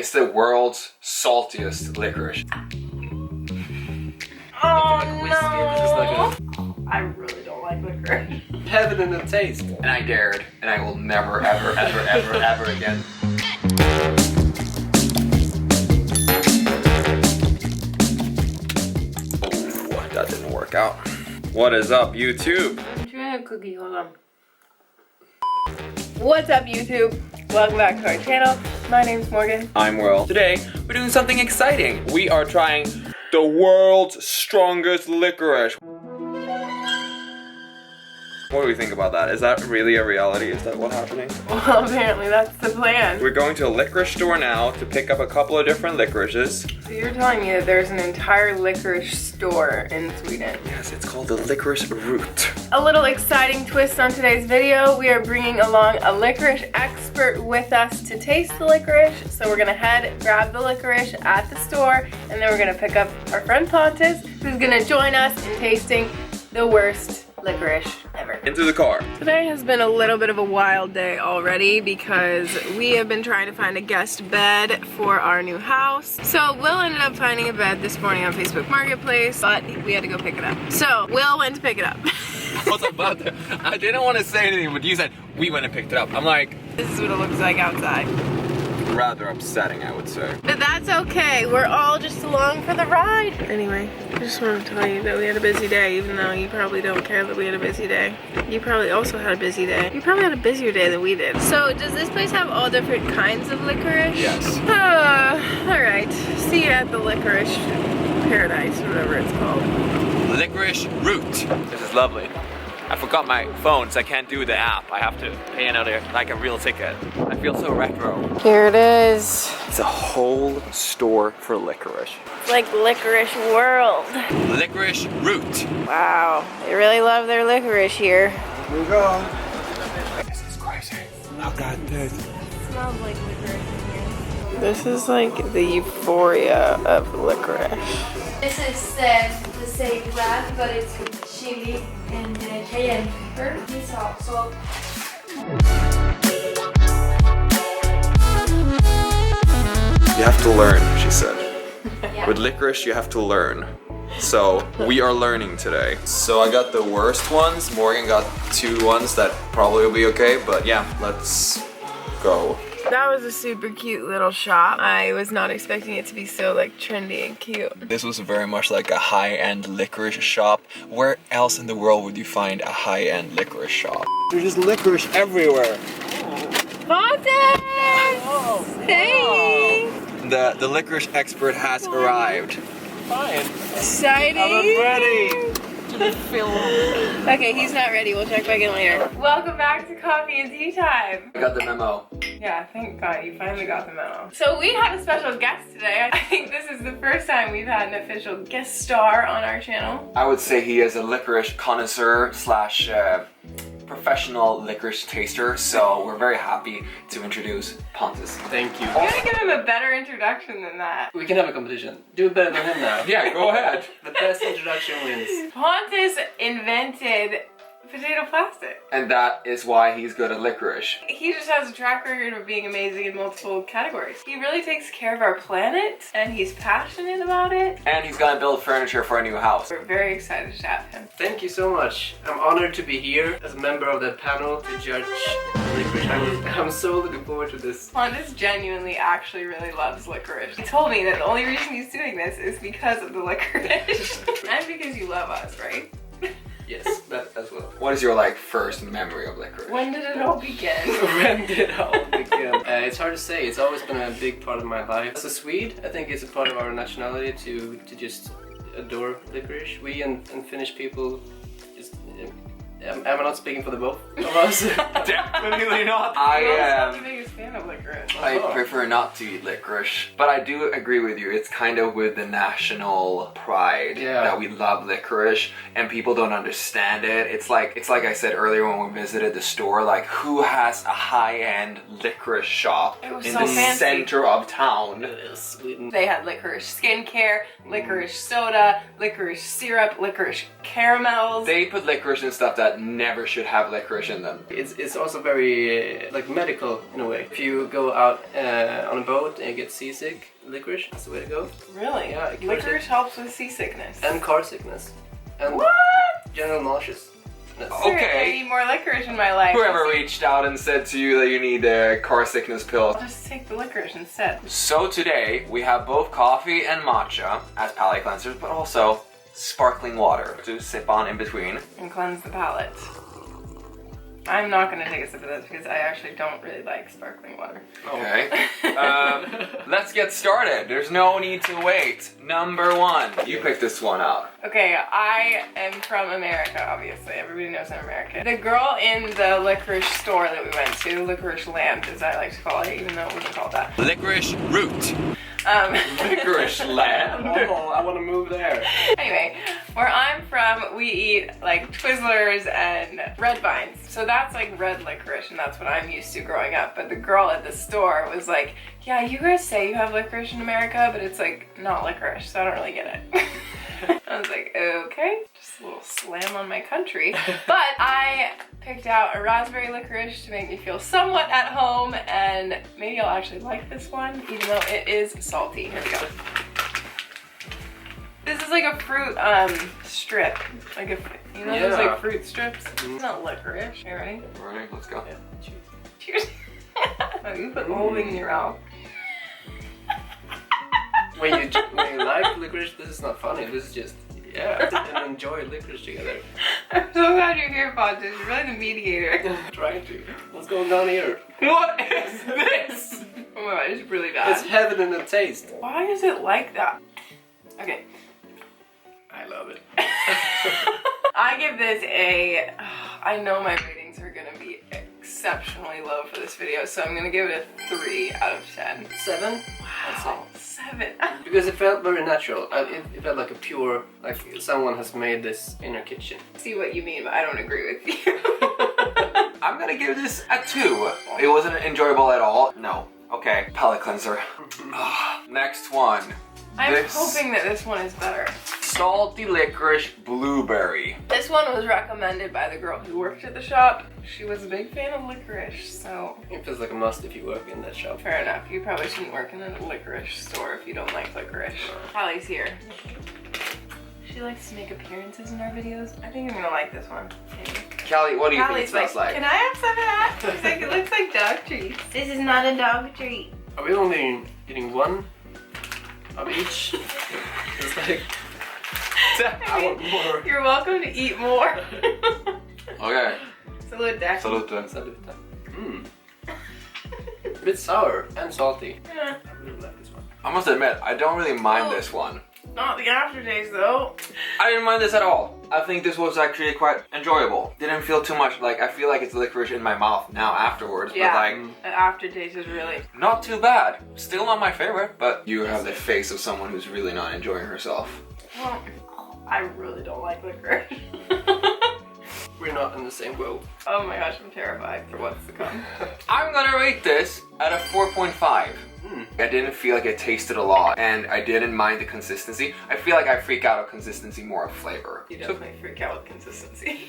It's the world's saltiest licorice. Oh no! I really don't like licorice. Heaven in the taste. And I dared, and I will never, ever, ever, ever, ever again. Oh, that didn't work out. What is up, YouTube? I'm trying a cookie, hold on. What's up, YouTube? Welcome back to our channel. My name's Morgan. I'm Will. Today, we're doing something exciting. We are trying the world's strongest licorice. What do we think about that? Is that really a reality? Is that what's happening? Well, apparently that's the plan. We're going to a licorice store now to pick up a couple of different licorices. So you're telling me that there's an entire licorice store in Sweden? Yes, it's called the Licorice Root. A little exciting twist on today's video. We are bringing along a licorice expert with us to taste the licorice. So we're gonna grab the licorice at the store, and then we're gonna pick up our friend Pontus, who's gonna join us in tasting the worst licorice ever. Into the car. Today has been a little bit of a wild day already because we have been trying to find a guest bed for our new house. So Will ended up finding a bed this morning on Facebook Marketplace, but we had to go pick it up. So Will went to pick it up. I was about to, I didn't want to say anything, but you said we went and picked it up. I'm like, This is what it looks like outside. rather upsetting, I would say. But that's okay, we're all just along for the ride. Anyway, I just wanted to tell you that we had a busy day, even though you probably don't care that we had a busy day. You probably also had a busy day. You probably had a busier day than we did. So does this place have all different kinds of licorice? Yes. Alright, see you at the licorice paradise, whatever it's called. Licorice Root. This is lovely. I forgot my phone, so I can't do the app. I have to pay another, like a real ticket. I feel so retro. Here it is. It's a whole store for licorice. It's like Licorice World. Licorice Root. Wow, they really love their licorice here. Here we go. This is crazy. Look at this. It smells like licorice in here. This is like the euphoria of licorice. This is the same brand, but it's with chili and cayenne pepper. These are also You have to learn, she said. yeah. With licorice, you have to learn. So, we are learning today. So I got the worst ones. Morgan got two ones that probably will be okay, but yeah, let's go. That was a super cute little shop. I was not expecting it to be so like trendy and cute. This was very much like a high-end licorice shop. Where else in the world would you find a high-end licorice shop? There's just licorice everywhere. Pontus! Oh, Hey! The licorice expert has arrived. Fine. Exciting! I'm ready to be filmed. Okay, he's not ready. We'll check back in later. Welcome back to Coffee and Tea Time. I got the memo. Yeah, thank God you finally got the memo. So we had a special guest today. I think this is the first time we've had an official guest star on our channel. I would say he is a licorice connoisseur slash professional licorice taster, so we're very happy to introduce Pontus. Thank you. You gotta give him a better introduction than that. We can have a competition. Do it better than him now. Yeah, go ahead. The best introduction wins. Pontus invented potato plastic. And that is why he's good at licorice. He just has a track record of being amazing in multiple categories. He really takes care of our planet, and he's passionate about it. And he's gonna build furniture for a new house. We're very excited to have him. Thank you so much. I'm honored to be here as a member of that panel to judge licorice. I'm so looking forward to this. Pontus genuinely actually really loves licorice. He told me that the only reason he's doing this is because of the licorice. And because you love us, right? Yes, that as well. What is your like first memory of licorice? When did it all begin? When did it all begin? It's hard to say. It's always been a big part of my life. As a Swede, I think it's a part of our nationality to just adore licorice. We and Finnish people just... am I not speaking for the both of us? Definitely not. I'm the biggest fan of licorice. I prefer not to eat licorice, but I do agree with you. It's kind of with the national pride that we love licorice, and people don't understand it. It's like I said earlier when we visited the store. Like, who has a high-end licorice shop in so the fancy. center of town? It is Sweden. They had licorice skincare, licorice soda, licorice syrup, licorice caramels. They put licorice in stuff that that never should have licorice in them. It's also very like medical in a way. If you go out on a boat and you get seasick, licorice is the way to go. Really? Yeah. Licorice helps with seasickness. And car sickness. And what? General nauseous. Okay. I need more licorice in my life. Whoever reached out and said to you that you need car sickness pills. I'll just take the licorice instead. So today we have both coffee and matcha as palate cleansers, but also sparkling water to sip on in between. And cleanse the palate. I'm not going to take a sip of this because I actually don't really like sparkling water. Okay. Let's get started. There's no need to wait. Number 1. You picked this one up. Okay, I am from America, obviously. Everybody knows I'm American. The girl in the licorice store that we went to, Licorice Land as I like to call it, even though it wasn't called that. Licorice root. Licorice Land. Oh, I want to move there. Anyway, where I'm from, we eat like Twizzlers and red vines. So that's like red licorice, and that's what I'm used to growing up. But the girl at the store was like, yeah, you guys say you have licorice in America, but it's like not licorice, so I don't really get it. I was like, okay, just a little slam on my country. But I picked out a raspberry licorice to make me feel somewhat at home, and maybe I'll actually like this one, even though it is salty. Here we go. This is like a fruit strip, like you know those like fruit strips. It's not licorice. You ready? Alright, let's go. Yeah, Cheers. Oh, you put the whole thing in your mouth. when you like licorice, this is not funny. This is just and enjoy licorice together. I'm so glad you're here, Pontus. You're really the mediator. Trying to. What's going on here? What is this? Oh my god, it's really bad. It's heaven in the taste. Why is it like that? Okay. I love it. I give this a, I know my ratings are gonna be exceptionally low for this video, so I'm gonna give it a 3 out of 10. 7? Wow, 7. Because it felt very natural. It felt like a pure, like someone has made this in their kitchen. See what you mean, but I don't agree with you. I'm gonna give this a 2. It wasn't enjoyable at all. No. Okay, palate cleanser. Next one. I'm hoping that this one is better. Salty licorice blueberry. This one was recommended by the girl who worked at the shop. She was a big fan of licorice, so... It feels like a must if you work in that shop. Fair enough. You probably shouldn't work in a licorice store if you don't like licorice. Hallie's here. She likes to make appearances in our videos. I think I'm gonna like this one. Callie, what do you Hallie's think it smells like? Can I have some of that? She's like, it looks like dog treats. This is not a dog treat. Are we only getting one of each? It's like... I want more. You're welcome to eat more. Okay. Salute, Dax. Salute. Mmm. A bit sour and salty. Yeah. I really like this one. I must admit, I don't really mind this one. Not the aftertaste though. I didn't mind this at all. I think this was actually quite enjoyable. Didn't feel too much like, I feel like it's licorice in my mouth now afterwards. Yeah, but like, the aftertaste is really... not too bad. Still not my favorite, but you have the face of someone who's really not enjoying herself. Well, I really don't like licorice. We're not in the same boat. Oh my gosh, I'm terrified for what's to come. I'm gonna rate this at a 4.5. I didn't feel like it tasted a lot, and I didn't mind the consistency. I feel like I freak out at consistency more of flavor. You definitely freak out with consistency.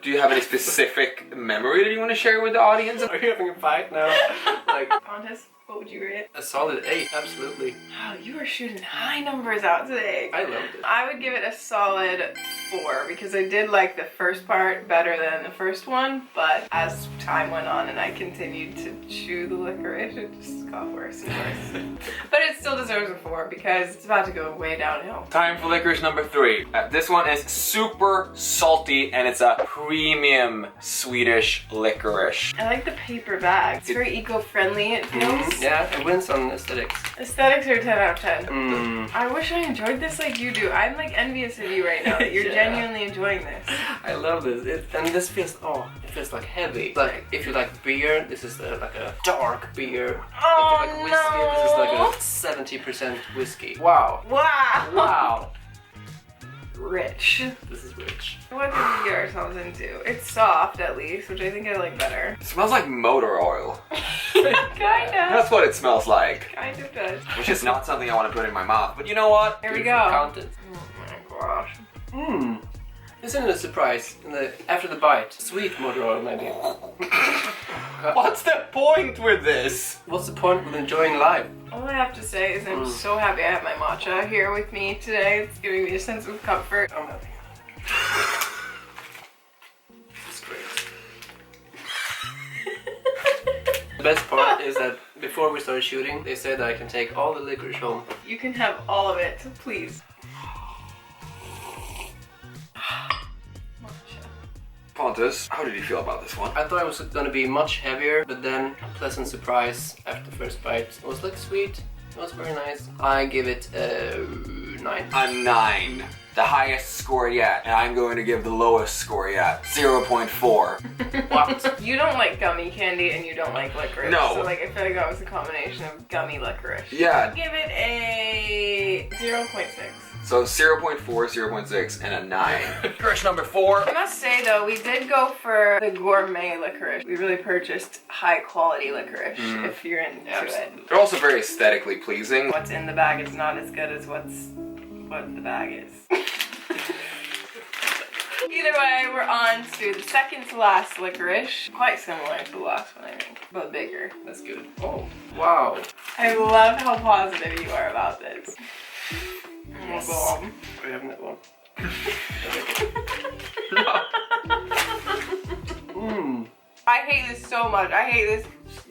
Do you have any specific memory that you want to share with the audience? Are you having a fight now? Like Pontus, what would you rate? a solid 8, absolutely. Wow, you are shooting high numbers out today. I loved it. I would give it a solid 4 because I did like the first part better than the first one, but as time went on and I continued to chew the licorice, it just got worse and worse. But it still deserves a 4 because it's about to go way downhill. Time for licorice number 3. This one is super salty, and it's a premium Swedish licorice. I like the paper bag. It's very eco-friendly, it feels. Yeah, it wins on aesthetics. Aesthetics are 10 out of 10. I wish I enjoyed this like you do. I'm like envious of you right now that you're genuinely enjoying this. I love this. And this feels, it feels like heavy. Like if you like beer, this is like a dark beer. Oh, if you like whiskey, this is like a 70% whiskey. Wow. Wow. Wow. Rich. This is rich. What did we get ourselves into? It's soft at least, which I think I like better. It smells like motor oil. Kind of. That's what it smells like. Kind of does. Which is not something I want to put in my mouth. But you know what? Here we Good go. for content. Oh my gosh. Isn't it a surprise? After the bite, sweet motor maybe. What's the point with this? What's the point with enjoying life? All I have to say is I'm so happy I have my matcha here with me today. It's giving me a sense of comfort. I'm happy. It's great. The best part is that before we started shooting, they said that I can take all the licorice home. You can have all of it, please. Pontus, how did you feel about this one? I thought it was going to be much heavier, but then a pleasant surprise after the first bite. It was like sweet. It was very nice. I give it a 9. A 9. The highest score yet. And I'm going to give the lowest score yet. 0.4. What? You don't like gummy candy and you don't like licorice. No. So like I feel like that was a combination of gummy licorice. Yeah. Give it a 0.6. So 0.4, 0.6, and a 9. Licorice number 4. I must say though, we did go for the gourmet licorice. We really purchased high quality licorice if you're into it. They're also very aesthetically pleasing. What's in the bag is not as good as what the bag is. Either way, we're on to the second to last licorice. Quite similar to the last one, I think, but bigger. That's good. Oh, wow. I love how positive you are about this. Yes. Oh, I have that one. I hate this so much. I hate this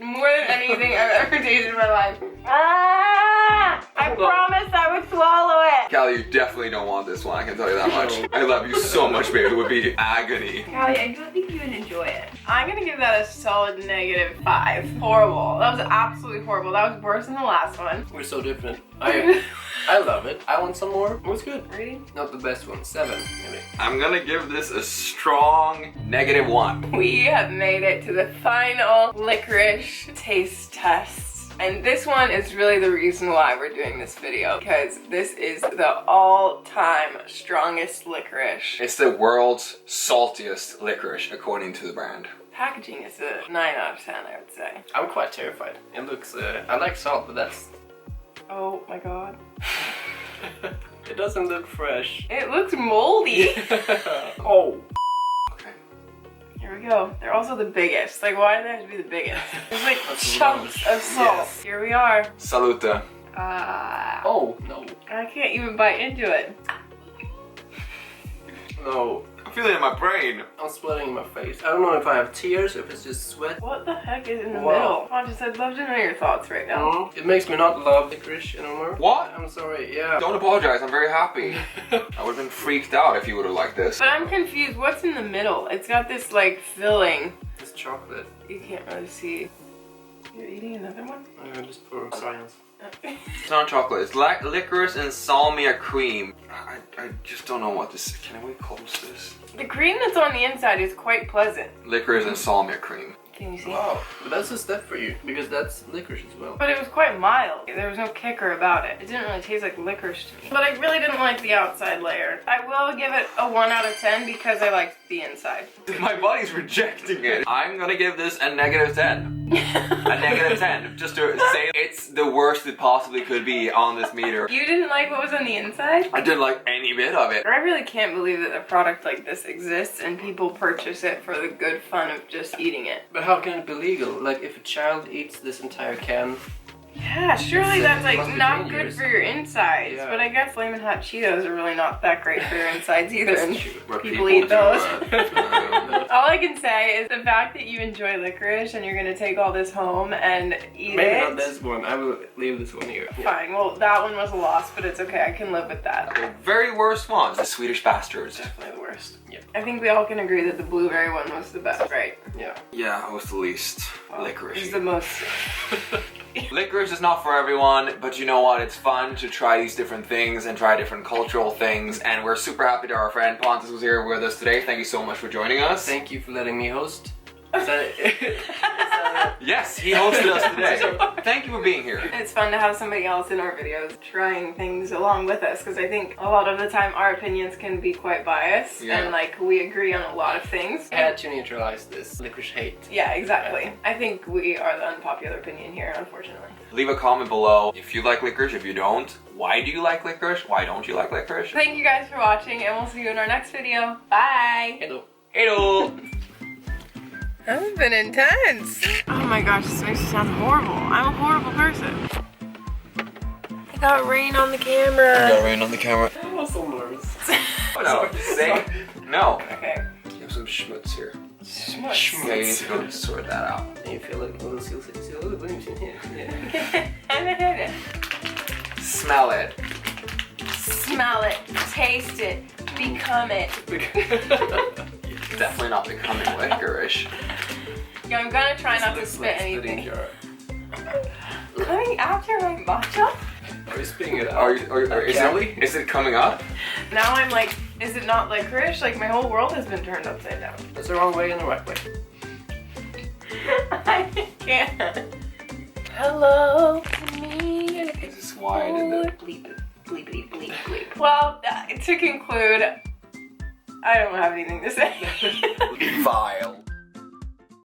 more than anything I've ever tasted in my life. Ah! I promised I would swallow it. Callie, you definitely don't want this one, I can tell you that much. I love you so much, babe. It would be agony. Callie, I don't think you would enjoy it. I'm gonna give that a solid -5. Horrible. That was absolutely horrible. That was worse than the last one. We're so different. I love it. I want some more. It was good. Really? Not the best one. 7, maybe. I'm gonna give this a strong -1. We have made it to the final licorice taste test. And this one is really the reason why we're doing this video, because this is the all-time strongest licorice. It's the world's saltiest licorice, according to the brand. Packaging is a 9 out of 10, I would say. I'm quite terrified. It looks, I like salt, but that's... Oh my god. It doesn't look fresh. It looks moldy. Oh. Okay. Here we go. They're also the biggest. Like, why do they have to be the biggest? There's like chunks of salt. Yes. Here we are. Salute. Oh, no. I can't even bite into it. No. I feel it in my brain. I'm sweating in my face. I don't know if I have tears or if it's just sweat. What the heck is in the Wow. middle? Pontus, I'd love to know your thoughts right now. It makes me not love licorice anymore. What? I'm sorry, yeah. Don't apologize, I'm very happy. I would have been freaked out if you would have liked this. But I'm confused. What's in the middle? It's got this like filling. It's chocolate. You can't really see. You're eating another one? Just for science. It's not chocolate, it's licorice and salmia cream. I just don't know what this is. Can we close this? The cream that's on the inside is quite pleasant. Licorice and salmia cream. Can you see? Wow, but that's a step for you, because that's licorice as well. But it was quite mild. There was no kicker about it. It didn't really taste like licorice to me. But I really didn't like the outside layer. I will give it a 1 out of 10 because I liked the inside. My body's rejecting it. I'm gonna give this a -10. A -10. Just to say it's the worst it possibly could be on this meter. You didn't like what was on the inside? I didn't like any bit of it. I really can't believe that a product like this exists and people purchase it for the good fun of just eating it. But how can it be legal? Like, if a child eats this entire can, Yeah, surely that's like must be not dangerous. good for your insides. Yeah. But I guess Flamin' Hot Cheetos are really not that great for your insides either. And Where people eat do, those. uh, All I can say is the fact that you enjoy licorice and you're gonna take all this home and eat maybe it. not this one. I will leave this one here. Yeah. Fine, well that one was a loss, but it's okay, I can live with that. The very worst ones, the Swedish bastards. Definitely the worst. Yeah. I think we all can agree that the blueberry one was the best, right? Yeah. Yeah, it was the least licorice. It's the most. Licorice is not for everyone, but you know what? It's fun to try these different things and try different cultural things, and we're super happy that our friend Pontus was here with us today. Thank you so much for joining us. Thank you for letting me host. Is that Yes, he hosted us today. Thank you for being here. It's fun to have somebody else in our videos trying things along with us, because I think a lot of the time our opinions can be quite biased, and like we agree on a lot of things. I had to neutralize this licorice hate. Yeah, exactly. I think we are the unpopular opinion here, unfortunately. Leave a comment below if you like licorice, if you don't. Why do you like licorice? Why don't you like licorice? Thank you guys for watching, and we'll see you in our next video. Bye! Hello. Hello! That's been intense. Oh my gosh, this makes me sound horrible. I'm a horrible person. I got rain on the camera. I got rain on the camera. I was so nervous. No, say no. Okay. You have some schmutz here. Schmutz. Yeah, you need to go sort that out. And you feel like a little seal in here. Yeah. Smell it. Smell it, taste it, become it. Definitely not becoming licorice. Yeah, I'm gonna try not to spit anything. Coming after my matcha? Are you spitting it out? Is it coming up? Now I'm like, is it not licorice? Like my whole world has been turned upside down. That's the wrong way and the right way. I can't. Hello to me. This is why I did that. Bleep, bleep, bleep, bleep, bleep. Well, to conclude, I don't have anything to say. Vile.